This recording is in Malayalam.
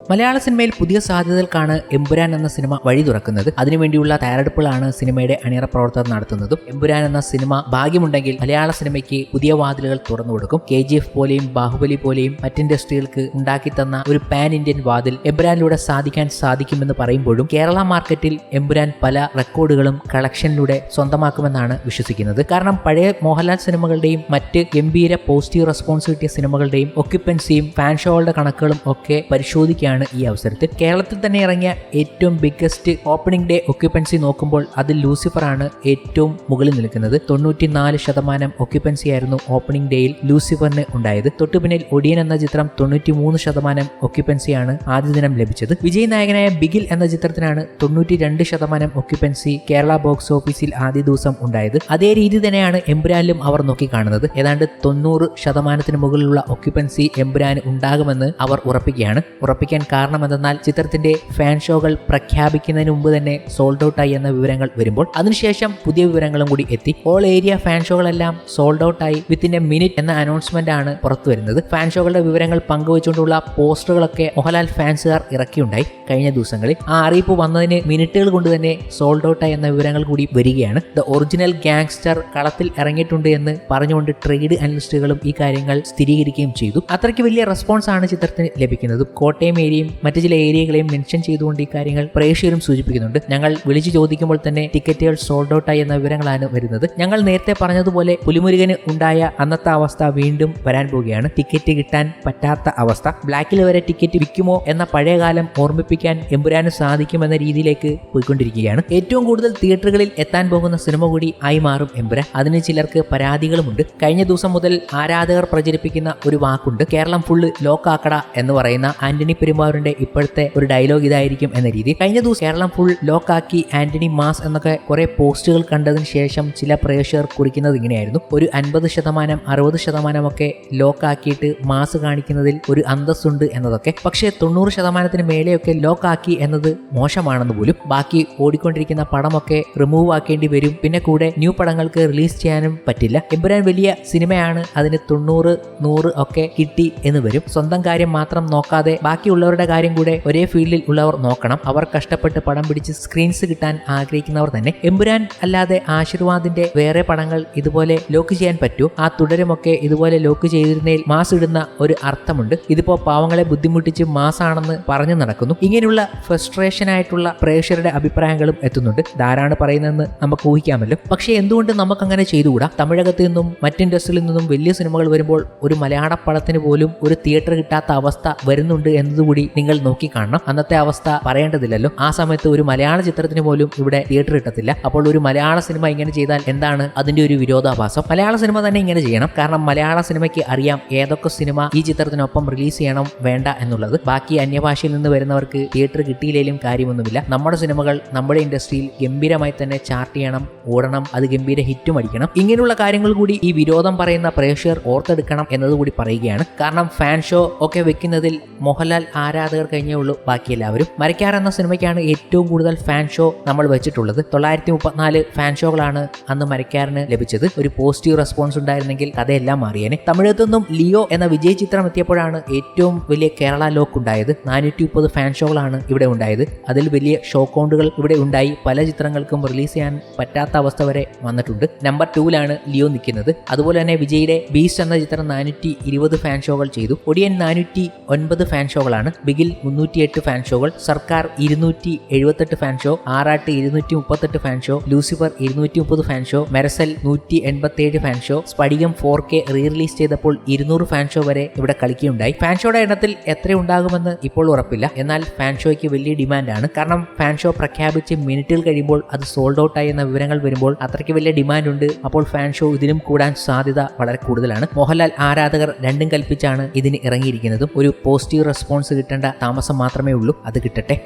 മലയാള സിനിമയിൽ പുതിയ സാധ്യതകൾക്കാണ് എമ്പുരാൻ എന്ന സിനിമ വഴി തുറക്കുന്നത്. അതിനുവേണ്ടിയുള്ള തയ്യാറെടുപ്പുകളാണ് സിനിമയുടെ അണിയറ പ്രവർത്തകർ നടത്തുന്നതും. എമ്പുരാൻ എന്ന സിനിമ ഭാഗ്യമുണ്ടെങ്കിൽ മലയാള സിനിമയ്ക്ക് പുതിയ വാതിലുകൾ തുറന്നു കൊടുക്കും. KGF പോലെയും ബാഹുബലി പോലെയും മറ്റ് ഇൻഡസ്ട്രികൾക്ക് ഉണ്ടാക്കി തന്ന ഒരു പാൻ ഇന്ത്യൻ വാതിൽ എമ്പുരാനിലൂടെ സാധിക്കുമെന്ന് പറയുമ്പോഴും കേരള മാർക്കറ്റിൽ എമ്പുരാൻ പല റെക്കോർഡുകളും കളക്ഷനിലൂടെ സ്വന്തമാക്കുമെന്നാണ് വിശ്വസിക്കുന്നത്. കാരണം പഴയ മോഹൻലാൽ സിനിമകളുടെയും മറ്റ് ഗംഭീര പോസിറ്റീവ് റെസ്പോൺസ് കിട്ടിയ സിനിമകളുടെയും ഒക്യുപ്പൻസിയും ഫാൻ ഷോകളുടെ കണക്കുകളും ഒക്കെ പരിശോധിക്കുകയാണ് ഈ അവസരത്തിൽ. കേരളത്തിൽ തന്നെ ഇറങ്ങിയ ഏറ്റവും ബിഗ്ഗസ്റ്റ് ഓപ്പണിംഗ് ഡേ ഒക്യുപ്പൻസി നോക്കുമ്പോൾ അതിൽ ലൂസിഫർ ആണ് ഏറ്റവും മുകളിൽ നിൽക്കുന്നത്. 94% ഒക്യുപ്പൻസി ആയിരുന്നു ഓപ്പണിംഗ് ഡേയിൽ ലൂസിഫറിന് ഉണ്ടായത്. തൊട്ടുപിന്നിൽ ഒടിയൻ എന്ന ചിത്രം 93% ഒക്യുപ്പൻസിയാണ് ആദ്യ ദിനം ലഭിച്ചത്. വിജയ് നായകനായ ബിഗിൽ എന്ന ചിത്രത്തിനാണ് 92% ഒക്യുപ്പൻസി കേരള ബോക്സ് ഓഫീസിൽ ആദ്യ ദിവസം ഉണ്ടായത്. അതേ രീതി തന്നെയാണ് എമ്പുരാനിലും അവർ നോക്കിക്കാണുന്നത്. ഏതാണ്ട് 90% മുകളിലുള്ള ഒക്യുപ്പൻസി എമ്പുരാന് ഉണ്ടാകുമെന്ന് അവർ ഉറപ്പിക്കാൻ കാരണം എന്തെന്നാൽ ചിത്രത്തിന്റെ ഫാൻ ഷോകൾ പ്രഖ്യാപിക്കുന്നതിന് മുമ്പ് തന്നെ സോൾഡ് ഔട്ട് ആയി എന്ന വിവരങ്ങൾ വരുമ്പോൾ അതിനുശേഷം പുതിയ വിവരങ്ങളും കൂടി എത്തി. ഓൾ ഏരിയ ഫാൻ ഷോകളെല്ലാം സോൾഡ് ഔട്ട് ആയി വിത്തിൻ എ മിനിറ്റ് എന്ന അനൗൺസ്മെന്റ് ആണ് പുറത്തു വരുന്നത്. ഫാൻ ഷോകളുടെ വിവരങ്ങൾ പങ്കുവച്ചുകൊണ്ടുള്ള പോസ്റ്ററുകളൊക്കെ മോഹൻലാൽ ഫാൻസുകാർ ഇറക്കിയുണ്ടായി കഴിഞ്ഞ ദിവസങ്ങളിൽ. ആ അറിയിപ്പ് വന്നതിന് മിനിറ്റുകൾ കൊണ്ട് തന്നെ സോൾഡ് ഔട്ട് ആയി എന്ന വിവരങ്ങൾ കൂടി വരികയാണ്. ദ ഒറിജിനൽ ഗാങ്സ്റ്റർ കളത്തിൽ ഇറങ്ങിയിട്ടുണ്ട് എന്ന് പറഞ്ഞുകൊണ്ട് ട്രേഡ് അനലിസ്റ്റുകളും ഈ കാര്യങ്ങൾ സ്ഥിരീകരിക്കുകയും ചെയ്തു. അത്രയ്ക്ക് വലിയ റെസ്പോൺസ് ആണ് ചിത്രത്തിന് ലഭിക്കുന്നത്. കോട്ടയം ഏരിയയും മറ്റു ചില ഏരിയകളെയും മെൻഷൻ ചെയ്തുകൊണ്ട് ഈ കാര്യങ്ങൾ പ്രേക്ഷകരും സൂചിപ്പിക്കുന്നുണ്ട്. ഞങ്ങൾ വിളിച്ചു ചോദിക്കുമ്പോൾ തന്നെ ടിക്കറ്റുകൾ സോൾഡ് ഔട്ട് ആയി എന്ന വിവരങ്ങളാണ് വരുന്നത്. ഞങ്ങൾ നേരത്തെ പറഞ്ഞതുപോലെ പുലിമുരുകന് ഉണ്ടായ അന്നത്തെ അവസ്ഥ വീണ്ടും വരാൻ പോവുകയാണ്. ടിക്കറ്റ് കിട്ടാൻ പറ്റാത്ത അവസ്ഥ. ബ്ലാക്കിൽ വരെ ടിക്കറ്റ് വിൽക്കുമോ എന്ന പഴയകാലം ഓർമ്മിപ്പിക്കാൻ എമ്പുരാന് സാധിക്കുമെന്ന രീതിയിലേക്ക് പോയിക്കൊണ്ടിരിക്കുകയാണ്. ഏറ്റവും കൂടുതൽ തിയേറ്ററുകളിൽ എത്താൻ പോകുന്ന സിനിമ കൂടി ആയി മാറും എമ്പുരാൻ. അതിന് ചിലർക്ക് പരാതികളുമുണ്ട്. കഴിഞ്ഞ ദിവസം മുതൽ ആരാധകർ പ്രചരിപ്പിക്കുന്ന ഒരു വാക്കുണ്ട്, കേരളം ഫുള്ള് ലോക്കാക്കട എന്ന് പറയുന്ന ആന്റണി പെരുമാറിന്റെ ഇപ്പോഴത്തെ ഒരു ഡയലോഗ് ഇതായിരിക്കും എന്ന രീതി. കഴിഞ്ഞ ദിവസം കേരളം ഫുൾ ലോക്കാക്കി ആന്റണി മാസ് എന്നൊക്കെ കുറെ പോസ്റ്റുകൾ കണ്ടതിന് ശേഷം ചില പ്രേക്ഷകർ കുറിക്കുന്നത് ഇങ്ങനെയായിരുന്നു, ഒരു 50% 60% ഒക്കെ ലോക്കാക്കിയിട്ട് മാസ് കാണിക്കുന്നതിൽ ഒരു അന്തസ്സുണ്ട് എന്നതൊക്കെ. പക്ഷേ 90% മേലെയൊക്കെ ലോക്കാക്കി എന്നത് മോശമാണെന്ന് പോലും. ബാക്കി ഓടിക്കൊണ്ടിരിക്കുന്ന പടമൊക്കെ റിമൂവ് ആക്കേണ്ടി വരും. പിന്നെ കൂടെ ന്യൂ പടങ്ങൾക്ക് റിലീസ് ചെയ്യാനും പറ്റില്ല. എമ്പുരാൻ വലിയ സിനിമയാണ്, അതിന് 90, 100 ഒക്കെ കിട്ടി എന്ന് വരും. സ്വന്തം കാര്യം മാത്രം നോക്കാതെ ബാക്കിയുള്ളവരുടെ കാര്യം കൂടെ ഒരേ ഫീൽഡിൽ ഉള്ളവർ നോക്കണം. അവർ കഷ്ടപ്പെട്ട് പടം പിടിച്ച് സ്ക്രീൻസ് കിട്ടാൻ ആഗ്രഹിക്കുന്നവർ തന്നെ. എമ്പുരാൻ അല്ലാതെ ആശീർവാദിന്റെ വേറെ പടങ്ങൾ ഇതുപോലെ ലോക്ക് ചെയ്യാൻ പറ്റുമോ? ആ തുടരുമൊക്കെ ഇതുപോലെ ലോക്ക് ചെയ്തിരുന്നതിൽ മാസ് ഇടുന്ന ഒരു അർത്ഥമുണ്ട്. ഇതിപ്പോ പാവങ്ങളെ ബുദ്ധിമുട്ടിച്ച് മാസാണെന്ന് പറഞ്ഞു നടക്കുന്നു. ഇങ്ങനെയുള്ള ഫ്രസ്ട്രേഷൻ ആയിട്ടുള്ള പ്രേക്ഷകരുടെ അഭിപ്രായങ്ങളും എത്തുന്നുണ്ട്. ധാരാണ് പറയുന്നതെന്ന് നമുക്ക് ഊഹിക്കാമല്ലോ. പക്ഷേ എന്തുകൊണ്ട് നമുക്കങ്ങനെ ചെയ്തുകൂടാ? തമിഴകത്ത് നിന്നും മറ്റ് ഇൻഡസ്ട്രിയിൽ നിന്നും വലിയ സിനിമകൾ വരുമ്പോൾ ഒരു മലയാള പടത്തിന് പോലും ഒരു തിയേറ്റർ കിട്ടാത്ത അവസ്ഥ വരുന്നുണ്ട് എന്നതുകൂടി നിങ്ങൾ നോക്കിക്കാണണം. അന്നത്തെ അവസ്ഥ പറയേണ്ടതില്ലല്ലോ. ആ സമയത്ത് ഒരു മലയാള ചിത്രത്തിന് പോലും ഇവിടെ തിയേറ്റർ കിട്ടത്തില്ല. അപ്പോൾ ഒരു മലയാള സിനിമ ഇങ്ങനെ ചെയ്താൽ എന്താണ് അതിന്റെ ഒരു വിരോധാഭാസം? മലയാള സിനിമ തന്നെ ഇങ്ങനെ ചെയ്യണം. കാരണം മലയാള സിനിമയ്ക്ക് അറിയാം ഏതൊക്കെ സിനിമ ഈ ചിത്രത്തിനൊപ്പം റിലീസ് ചെയ്യണം വേണ്ട എന്നുള്ളത്. ബാക്കി അന്യഭാഷയിൽ നിന്ന് വരുന്നവർക്ക് തിയേറ്റർ കിട്ടിയില്ലെങ്കിലും കാര്യമൊന്നുമില്ല. നമ്മുടെ സിനിമകൾ നമ്മുടെ ഇൻഡസ്ട്രിയിൽ ഗംഭീരമായി തന്നെ ചാർട്ട് ചെയ്യണം, ഓടണം, അത് ഗംഭീര ഹിറ്റും അടിക്കണം. ഇങ്ങനെയുള്ള കാര്യങ്ങൾ കൂടി ഈ വിരോധം പറയുന്ന പ്രേക്ഷകർ ഓർത്തെടുക്കണം എന്നതുകൂടി പറയുകയാണ്. കാരണം ഫാൻ ഷോ ഒക്കെ വെക്കുന്നതിൽ മോഹൻലാൽ ആരാധകർ കഴിഞ്ഞേ ഉള്ളൂ, ബാക്കി എല്ലാവരും. മരക്കാർ എന്ന സിനിമയ്ക്കാണ് ഏറ്റവും കൂടുതൽ ഫാൻ ഷോ നമ്മൾ വെച്ചിട്ടുള്ളത്. 934 ഫാൻ ഷോകളാണ് അന്ന് മരക്കാരന് ലഭിച്ചത്. ഒരു പോസിറ്റീവ് റെസ്പോൺസ് ഉണ്ടായിരുന്നെങ്കിൽ കഥയെല്ലാം മാറിയേനെ. തമിഴകത്തു നിന്നും ലിയോ എന്ന വിജയ് ചിത്രം എത്തിയപ്പോഴാണ് ഏറ്റവും വലിയ കേരള ലോക്ക് ഉണ്ടായത്. 430 ഫാൻ ഷോകളാണ് ഇവിടെ ഉണ്ടായത്. അതിൽ വലിയ ഷോ കൗണ്ടുകൾ ഇവിടെ ഉണ്ടായി. പല ചിത്രങ്ങൾക്കും റിലീസ് ചെയ്യാൻ പറ്റാത്ത അവസ്ഥ വരെ വന്നിട്ടുണ്ട്. നമ്പർ 2ലാണ് ലിയോ നിൽക്കുന്നത്. അതുപോലെ തന്നെ വിജയുടെ ബീസ്റ്റ് എന്ന ചിത്രം 420 ഫാൻ ഷോകൾ ചെയ്തു. ഒടിയൻ 409 ഫാൻ ഷോകളാണ്. ബിഗിൽ 308 ഫാൻ ഷോകൾ, Sarkar 278 fan show, Aaraattu 238 fan show, Lucifer 230 fan show, Mersal 187 fan show, Spadikam 4K re release ചെയ്തപ്പോൾ 200 ഫാൻ ഷോ വരെ ഇവിടെ കളിക്കുകയുണ്ടായി. ഫാൻ ഷോയുടെ എണ്ണത്തിൽ എത്ര ഉണ്ടാകുമെന്ന് ഇപ്പോൾ ഉറപ്പില്ല. എന്നാൽ ഫാൻ ഷോയ്ക്ക് വലിയ ഡിമാൻഡാണ്. കാരണം ഫാൻ ഷോ പ്രഖ്യാപിച്ച് മിനിറ്റുകൾ കഴിയുമ്പോൾ അത് സോൾഡ് ഔട്ട് ആയി എന്ന വിവരങ്ങൾ വരുമ്പോൾ അത്രയ്ക്ക് വലിയ ഡിമാൻഡ് ഉണ്ട്. അപ്പോൾ ഫാൻ ഷോ ഇതിനും കൂടാൻ സാധ്യത വളരെ കൂടുതലാണ്. മോഹൻലാൽ ആരാധകർ രണ്ടും കൽപ്പിച്ചാണ് ഇതിന് ഇറങ്ങിയിരിക്കുന്നതും. ഒരു പോസിറ്റീവ് റെസ്പോൺസ് കിട്ടേണ്ട താമസം മാത്രമേ ഉള്ളൂ. അത് കിട്ടട്ടെ.